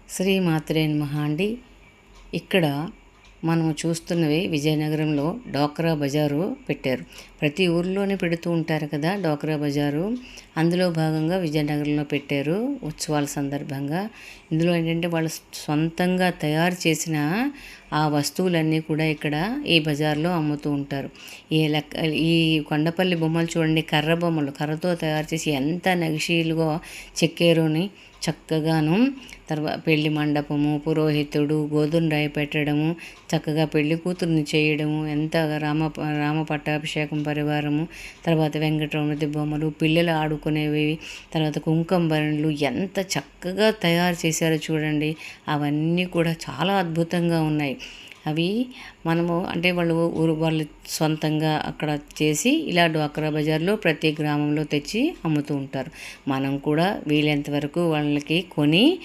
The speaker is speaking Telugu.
శ్రీ మాత్రే నమః అండి. ఇక్కడ మనం చూస్తున్నవి విజయనగరంలో డోక్రా బజారు పెట్టారు. ప్రతి ఊర్లోనే పెడుతూ ఉంటారు కదా డోక్రా బజారు. అందులో భాగంగా విజయనగరంలో పెట్టారు ఉత్సవాల సందర్భంగా. ఇందులో ఏంటంటే వాళ్ళు సొంతంగా తయారు చేసిన ఆ వస్తువులన్నీ కూడా ఇక్కడ ఈ బజార్లో అమ్ముతూ ఉంటారు. ఈ కొండపల్లి బొమ్మలు చూడండి, కర్ర బొమ్మలు, కర్రతో తయారు చేసి ఎంత నగిషీలుగా చెక్కారోని చక్కగాను. పెళ్లి మండపము, పురోహితుడు, గోధుమ రాయి పెట్టడము, చక్కగా పెళ్లి కూతుర్ని చేయడము, ఎంత రామ పట్టాభిషేకం పరివారము, తర్వాత వెంకటరమణ బొమ్మలు, పిల్లలు ఆడుకునేవి, తర్వాత కుంకుమ భరణులు ఎంత చక్కగా తయారు చేశారో చూడండి. అవన్నీ కూడా చాలా అద్భుతంగా ఉన్నాయి. అవి మనము అంటే వాళ్ళు సొంతంగా అక్కడ చేసి ఇలా డ్వాక్రా బజార్లో ప్రతి గ్రామంలో తెచ్చి అమ్ముతూ ఉంటారు. మనం కూడా వీలైనంత వరకు వాళ్ళకి కొని